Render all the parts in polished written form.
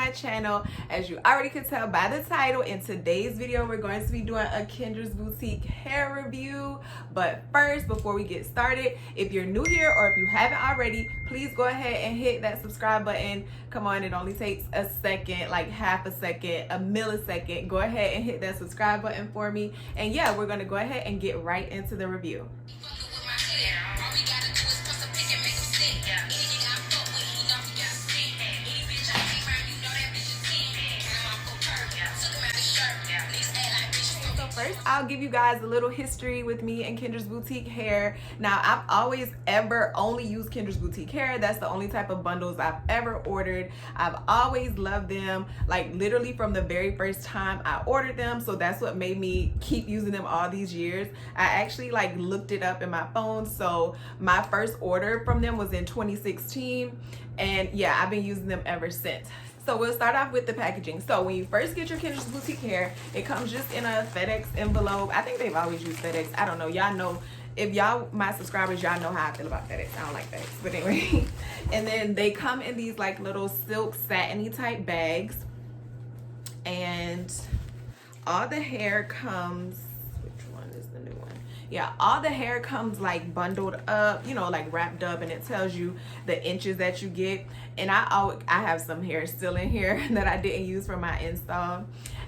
my channel. As you already could tell by the title, in today's video we're going to be doing a Kendra's Boutique hair review. But first, before we get started, if you're new here or if you haven't already, please go ahead and hit that subscribe button. Come on, it only takes a second, like half a second, a millisecond. Go ahead and hit that subscribe button for me. And yeah, we're gonna go ahead and get right into the review. First, I'll give you guys a little history with me and Kendra's Boutique Hair. Now, I've always only used Kendra's Boutique Hair. That's the only type of bundles I've ever ordered. I've always loved them, like literally from the very first time I ordered them. So that's what made me keep using them all these years. I actually like looked it up in my phone. So my first order from them was in 2016. And yeah, I've been using them ever since. So we'll start off with the packaging. So when you first get your Kendra's Boutique Hair, it comes just in a FedEx envelope. I think they've always used FedEx. I don't know. Y'all know, if y'all my subscribers, y'all know how I feel about FedEx. I don't like FedEx, but anyway. And then they come in these like little silk satiny type bags, and all the hair comes, which one is the new one? Yeah, all the hair comes like bundled up, you know, like wrapped up, and it tells you the inches that you get. And I have some hair still in here that I didn't use for my install,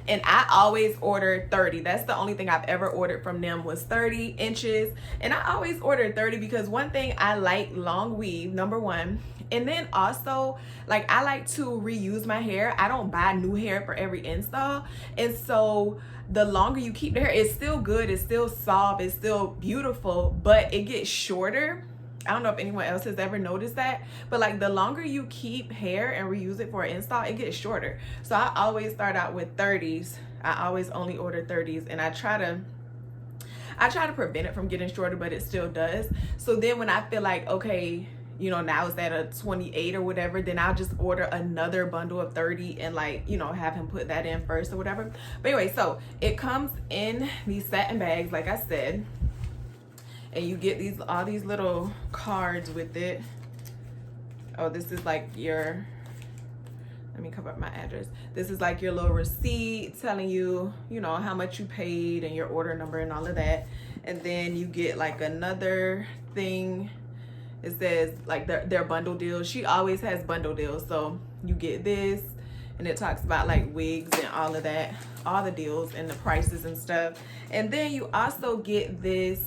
and I always order 30. That's the only thing I've ever ordered from them was 30 inches. And I always order 30 because one thing, I like long weave, number one. And then also, like, I like to reuse my hair. I don't buy new hair for every install. And so the longer you keep the hair, it's still good, it's still soft, it's still beautiful, but it gets shorter. I don't know if anyone else has ever noticed that, but like the longer you keep hair and reuse it for an install, it gets shorter. So I always start out with 30s. I always only order 30s, and I try to prevent it from getting shorter, but it still does. So then when I feel like, okay, you know, now it's at a 28 or whatever, then I'll just order another bundle of 30 and like, you know, have him put that in first or whatever. But anyway, so it comes in these satin bags, like I said, and you get all these little cards with it. Oh, this is like your, let me cover up my address. This is like your little receipt telling you, you know, how much you paid and your order number and all of that. And then you get like another thing. It says like their bundle deals. She always has bundle deals. So you get this, and it talks about like wigs and all of that, all the deals and the prices and stuff. And then you also get this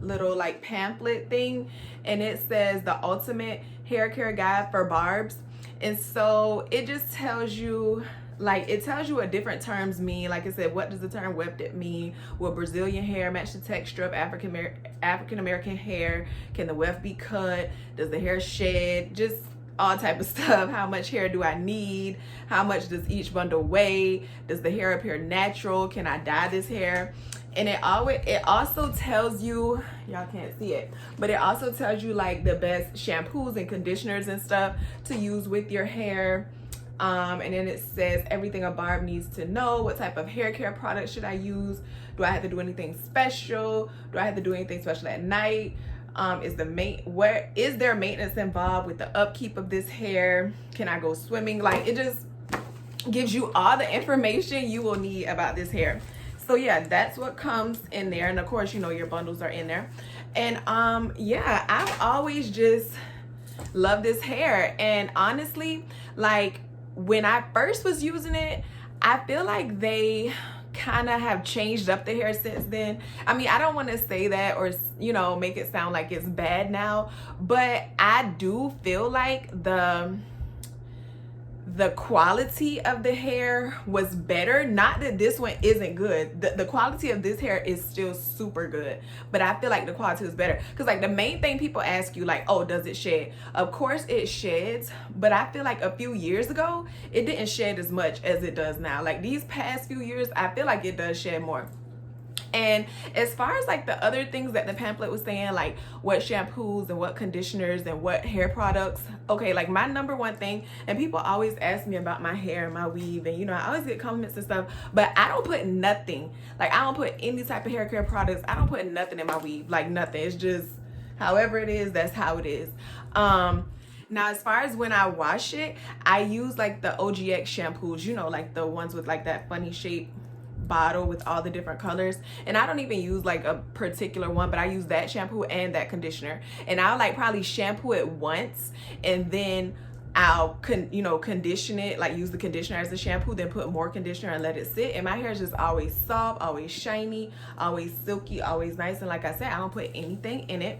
little like pamphlet thing, and it says the ultimate hair care guide for barbs. And so it just tells you, like, it tells you what different terms mean. Like I said, what does the term wefted mean? Will Brazilian hair match the texture of African American hair? Can the weft be cut? Does the hair shed? Just all type of stuff. How much hair do I need? How much does each bundle weigh? Does the hair appear natural? Can I dye this hair? And it also tells you, y'all can't see it, but it also tells you like the best shampoos and conditioners and stuff to use with your hair. And then it says everything a barb needs to know. What type of hair care product should I use? Do I have to do anything special? Do I have to do anything special at night? Is there maintenance involved with the upkeep of this hair? Can I go swimming? Like, it just gives you all the information you will need about this hair. So yeah, that's what comes in there. And of course, you know, your bundles are in there. And yeah, I've always just loved this hair. And honestly, like when I first was using it, I feel like they kind of have changed up the hair since then. I mean, I don't want to say that or, you know, make it sound like it's bad now, but I do feel like the quality of the hair was better. Not that this one isn't good. The quality of this hair is still super good, but I feel like the quality was better. Because like the main thing people ask you, like, oh, does it shed? Of course it sheds, but I feel like a few years ago it didn't shed as much as it does now. Like these past few years, I feel like it does shed more. And as far as like the other things that the pamphlet was saying, like what shampoos and what conditioners and what hair products, okay, like my number one thing, and people always ask me about my hair and my weave, and you know, I always get compliments and stuff, but I don't put nothing, like I don't put any type of hair care products. I don't put nothing in my weave, like nothing. It's just however it is, that's how it is. Now, as far as when I wash it, I use like the OGX shampoos, you know, like the ones with like that funny shape bottle with all the different colors. And I don't even use like a particular one, but I use that shampoo and that conditioner. And I'll like probably shampoo it once, and then I'll condition it, like use the conditioner as the shampoo, then put more conditioner and let it sit. And my hair is just always soft, always shiny, always silky, always nice. And like I said, I don't put anything in it.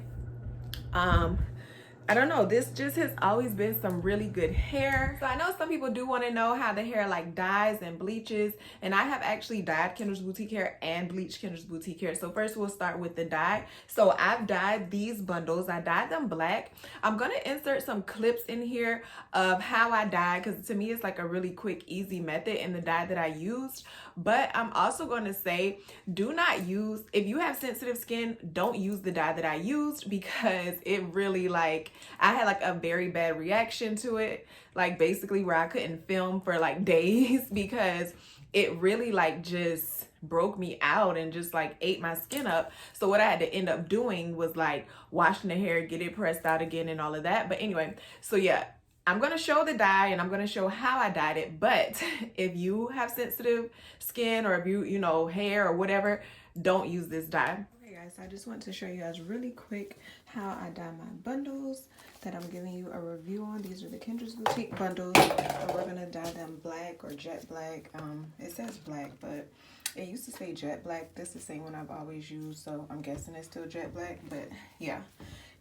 I don't know, this just has always been some really good hair. So I know some people do want to know how the hair like dyes and bleaches, and I have actually dyed Kendra's Boutique Hair and bleached Kendra's Boutique Hair. So first we'll start with the dye. So I've dyed these bundles. I dyed them black. I'm gonna insert some clips in here of how I dyed, because to me it's like a really quick, easy method in the dye that I used. But I'm also going to say, do not use, if you have sensitive skin, don't use the dye that I used, because it really like, I had like a very bad reaction to it, like basically where I couldn't film for like days because it really like just broke me out and just like ate my skin up. So what I had to end up doing was like washing the hair, get it pressed out again and all of that. But anyway, so yeah, I'm going to show the dye and I'm going to show how I dyed it. But if you have sensitive skin, or if you know, hair or whatever, don't use this dye. Okay guys, I just want to show you guys really quick how I dye my bundles that I'm giving you a review on. These are the Kendra's Boutique bundles, and we're going to dye them black or jet black. It says black, but it used to say jet black. This is the same one I've always used, so I'm guessing it's still jet black. But yeah,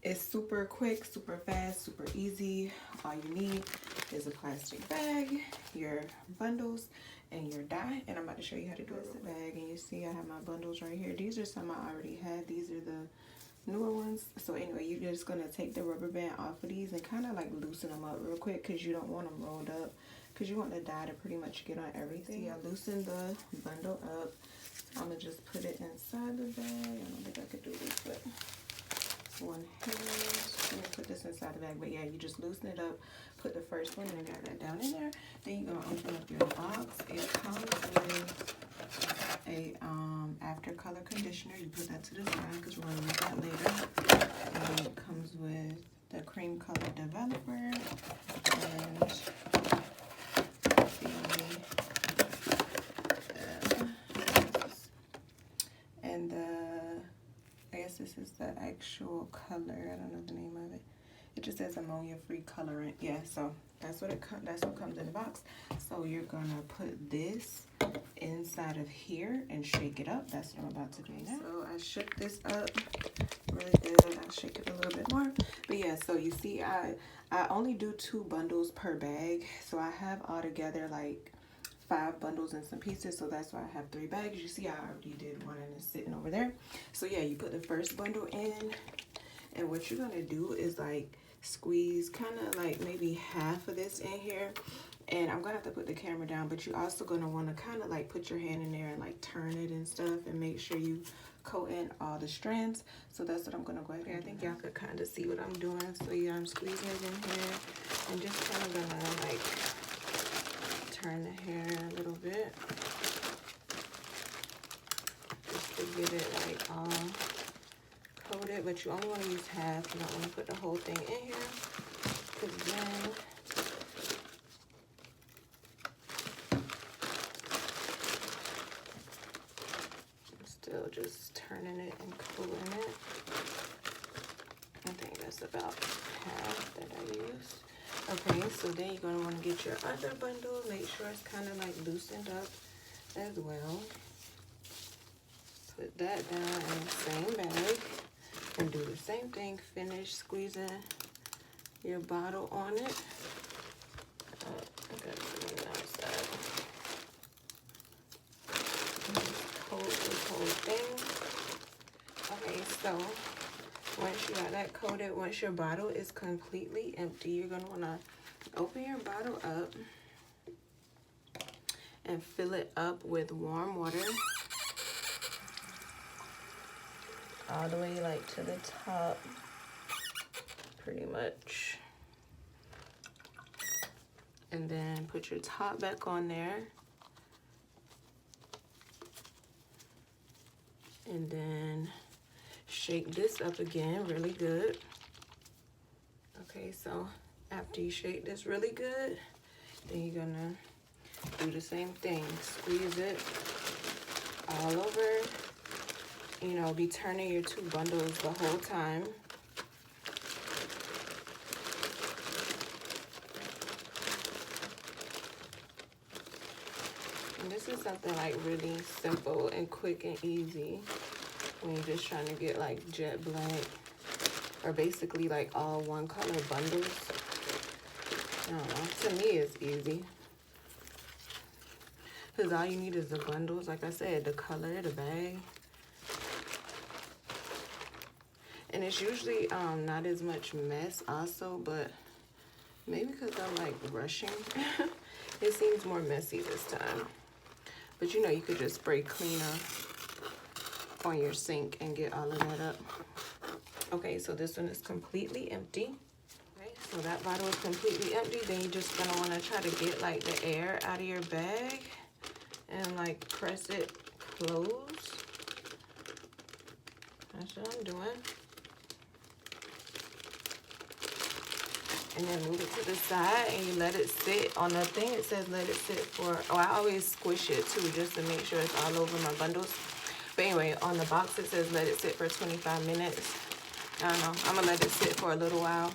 it's super quick, super fast, super easy. All you need is a plastic bag, your bundles, and your dye. And I'm about to show you how to do it. The bag, and you see I have my bundles right here. These are some I already had. These are the newer ones. So anyway, you're just gonna take the rubber band off of these and kind of like loosen them up real quick, because you don't want them rolled up, because you want the dye to pretty much get on everything. I loosen the bundle up. I'm gonna just put it inside the bag. I don't think I could do this, but one hand. Let me put this inside the bag. But yeah, you just loosen it up, put the first one, and I got that down in there. Then you're gonna open up your box. It comes with a after color conditioner. You put that to the side because we're gonna use that later. And then it comes with the cream color developer and the I guess this is the actual color. I don't know the name of it. It just says ammonia-free colorant. Yeah, so that's what comes in the box. So you're gonna put this inside of here and shake it up. That's what I'm about to do now. So I shook this up really good. I'll shake it a little bit more. But yeah, so you see I only do 2 bundles per bag. So I have altogether like 5 bundles and some pieces, so that's why I have 3 bags. You see I already did one and it's sitting over there. So yeah, you put the first bundle in, and what you're gonna do is like squeeze kind of like maybe half of this in here. And I'm gonna have to put the camera down, but you're also gonna want to kind of like put your hand in there and like turn it and stuff, and make sure you coat in all the strands. So that's what I'm gonna go ahead and I think y'all could kind of see what I'm doing. So yeah, I'm squeezing it in here and just kind of gonna like turn the hair a little bit just to get it like all coated. But you only want to use half. You don't want to put the whole thing in here, because then I'm still just turning it and cooling it. I think that's about half that I used. Okay, so then you're going to want to get your other bundle. Make sure it's kind of like loosened up as well. Put that down in the same bag and do the same thing. Finish squeezing your bottle on it. I got it on the outside. Coat this whole thing. Okay, so once you got that coated, once your bottle is completely empty, you're going to want to open your bottle up and fill it up with warm water all the way like to the top, pretty much. And then put your top back on there. And then shake this up again really good. Okay, so After you shake this really good, then you're gonna do the same thing. Squeeze it all over. You know, be turning your 2 bundles the whole time. And this is something like really simple and quick and easy when you're just trying to get like jet black or basically like all one color bundles. I don't know, to me it's easy. Because all you need is the bundles, like I said, the color, the bag. And it's usually not as much mess also, but maybe because I'm like rushing, it seems more messy this time. But you know, you could just spray cleaner on your sink and get all of that up. Okay, so this one is completely empty. Okay, so that bottle is completely empty. Then you're just gonna wanna try to get like the air out of your bag and like press it close. That's what I'm doing. And then move it to the side and you let it sit on the thing. It says let it sit for, oh, I always squish it too just to make sure it's all over my bundles. But anyway, on the box it says let it sit for 25 minutes. I don't know, I'm gonna let it sit for a little while.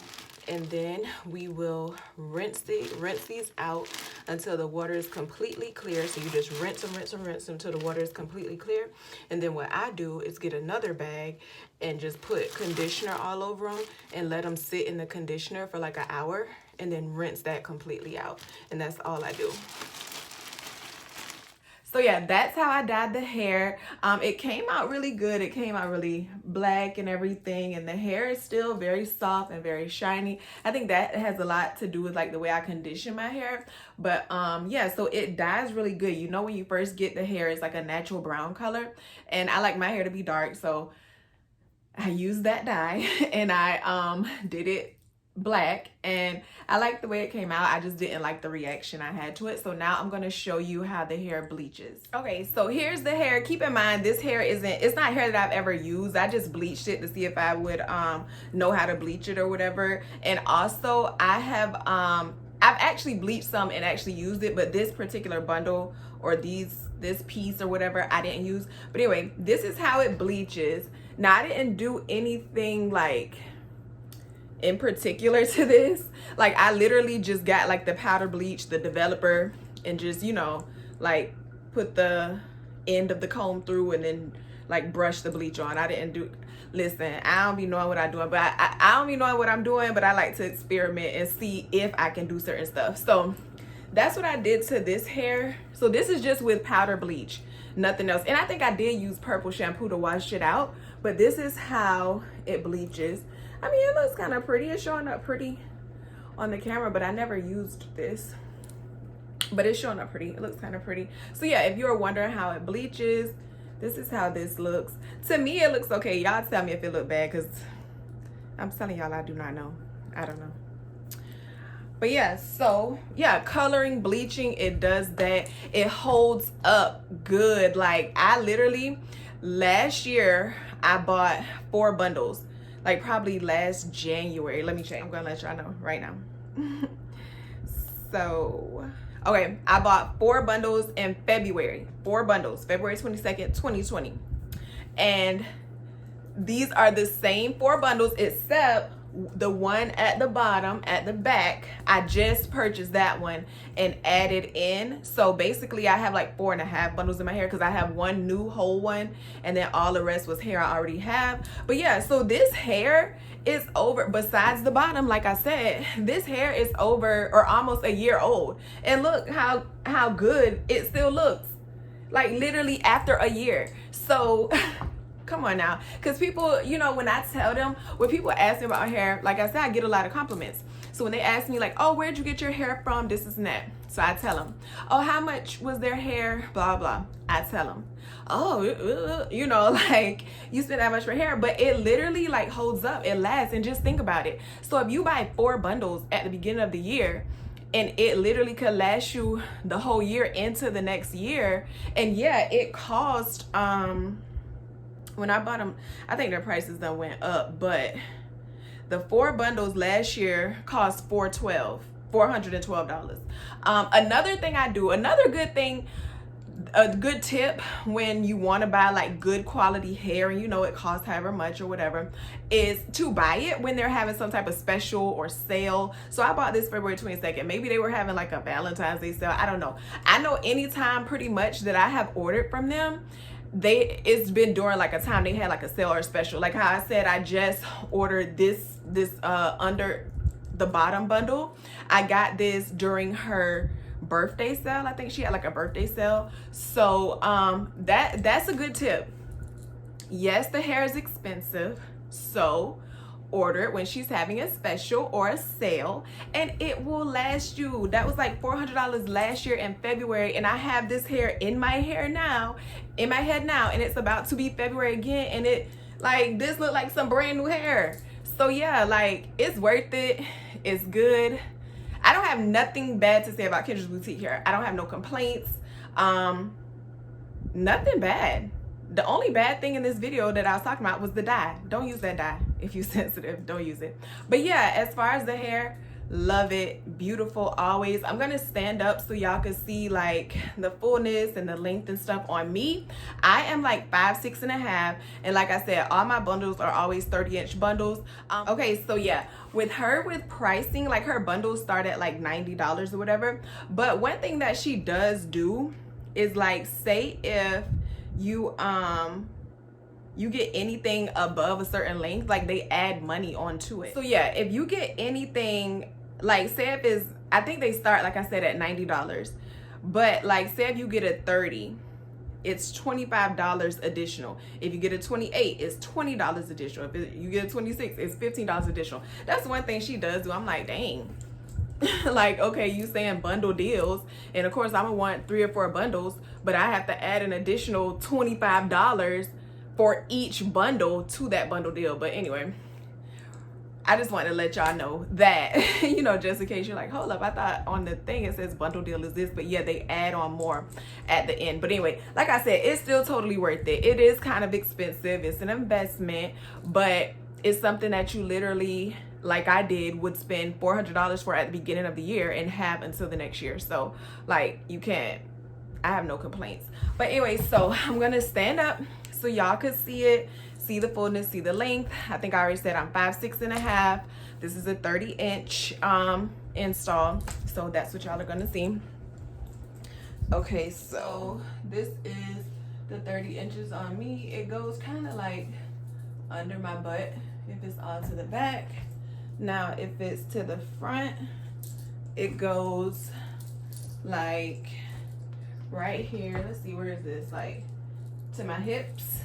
And then we will rinse these out until the water is completely clear. So you just rinse them until the water is completely clear. And then what I do is get another bag and just put conditioner all over them and let them sit in the conditioner for like an hour and then rinse that completely out. And that's all I do. So yeah, that's how I dyed the hair. It came out really good. It came out really black and everything, and the hair is still very soft and very shiny. I think that has a lot to do with like the way I condition my hair. But yeah, so it dyes really good. You know, when you first get the hair, it's like a natural brown color, and I like my hair to be dark, so I used that dye and I did it black, and I like the way it came out. I just didn't like the reaction I had to it. So now I'm going to show you how the hair bleaches. Okay, so here's the hair. Keep in mind, this hair it's not hair that I've ever used. I just bleached it to see if I would know how to bleach it or whatever. And also I have I've actually bleached some and actually used it, but this particular bundle or this piece or whatever I didn't use. But anyway, this is how it bleaches. Now I didn't do anything like in particular to this. Like I literally just got like the powder bleach, the developer, and just, you know, like put the end of the comb through and then like brush the bleach on. I didn't do, listen, I don't be knowing what I'm doing, but I don't be knowing what I'm doing, but I like to experiment and see if I can do certain stuff. So that's what I did to this hair. So this is just with powder bleach, nothing else. And I think I did use purple shampoo to wash it out, but this is how it bleaches. I mean, it looks kind of pretty. It's showing up pretty on the camera, but I never used this. But it's showing up pretty. It looks kind of pretty. So yeah, if you're wondering how it bleaches, this is how this looks. To me, it looks okay. Y'all tell me if it look bad, because I'm telling y'all I do not know. I don't know. But yeah, so yeah, coloring, bleaching, it does that. It holds up good. Like I literally, last year, I bought 4 bundles. Like probably last January. Let me check. I'm gonna let y'all know right now. So, okay, I bought 4 bundles in February. 4 bundles, February 22nd, 2020. And these are the same 4 bundles, except the one at the bottom, at the back, I just purchased that one and added in. So basically I have like 4.5 bundles in my hair because I have one new whole one and then all the rest was hair I already have. But yeah, so this hair is over, besides the bottom, like I said, this hair is over or almost a year old. And look how good it still looks, like literally after a year. So come on now, because people, you know, when I tell them, when people ask me about hair, like I said, I get a lot of compliments. So when they ask me like, oh, where'd you get your hair from, this and that, so I tell them, oh, how much was their hair, blah blah. I tell them, oh, you know, like you spent that much for hair, but it literally like holds up, it lasts. And just think about it. So if you buy 4 bundles at the beginning of the year, and it literally could last you the whole year into the next year. And yeah, it cost when I bought them, I think their prices done went up, but The 4 bundles last year cost $412. Another thing I do, another good thing, a good tip when you want to buy like good quality hair and you know it costs however much or whatever, is to buy it when they're having some type of special or sale. So I bought this February 22nd. Maybe they were having like a Valentine's Day sale. I don't know. I know anytime pretty much that I have ordered from them, it's been during like a time they had like a sale or a special. Like how I said, I just ordered this under the bottom bundle. I got this during her birthday sale. I think she had like a birthday sale. So that's a good tip. Yes, the hair is expensive, so order it when she's having a special or a sale, and it will last you. That was like $400 last year in February, and I have this hair in my head now, and it's about to be February again, and it like this look like some brand new hair. So yeah, like it's worth it. It's good. I don't have nothing bad to say about Kendra's Boutique Hair. I don't have no complaints. Nothing bad. The only bad thing in this video that I was talking about was the dye. Don't use that dye. If you're sensitive, don't use it. But yeah, as far as the hair, love it. Beautiful always. I'm gonna stand up so y'all can see like the fullness and the length and stuff on me. I am like 5'6½", and like I said, all my bundles are always 30-inch bundles. Okay, so yeah, with pricing, like her bundles start at like $90 or whatever. But one thing that she does do is like, say if you get anything above a certain length, like they add money onto it. So yeah, if you get anything, like say if it's, I think they start, like I said, at $90, but like say if you get a 30, it's $25 additional. If you get a 28, it's $20 additional. If you get a 26, it's $15 additional. That's one thing she does do. I'm like, dang. Like, okay, you saying bundle deals, and of course I'm gonna want 3 or 4 bundles, but I have to add an additional $25 for each bundle to that bundle deal. But anyway, I just wanted to let y'all know that, you know, just in case you're like, hold up, I thought on the thing it says bundle deal is this, but yeah, they add on more at the end. But anyway, like I said, it's still totally worth it. It is kind of expensive, it's an investment, but it's something that you literally, like I did, would spend $400 for at the beginning of the year and have until the next year. So like, you can't, I have no complaints. But anyway, so I'm gonna stand up so y'all could see it, see the fullness, see the length. I think I already said I'm 5'6½". This is a 30-inch install, so that's what y'all are gonna see. Okay, so this is the 30 inches on me. It goes kind of like under my butt if it's all to the back. Now if it's to the front, it goes like right here. Let's see, where is this? Like to my hips.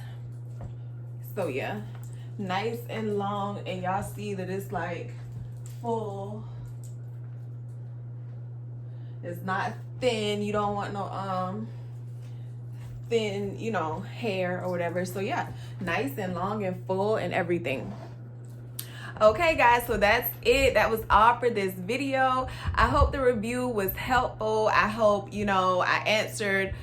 So yeah, nice and long, and y'all see that it's like full. It's not thin. You don't want no thin, you know, hair or whatever. So yeah, nice and long and full and everything. Okay guys, so that's it. That was all for this video. I hope the review was helpful. I hope, you know, I answered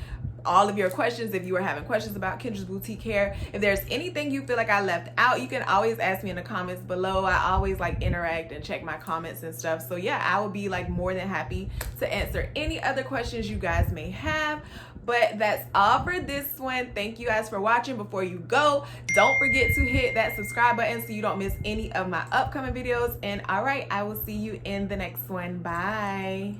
all of your questions. If you were having questions about Kendra's Boutique Hair, if there's anything you feel like I left out, you can always ask me in the comments below. I always like interact and check my comments and stuff. So yeah, I will be like more than happy to answer any other questions you guys may have. But that's all for this one. Thank you guys for watching. Before you go, don't forget to hit that subscribe button so you don't miss any of my upcoming videos. And all right, I will see you in the next one. Bye.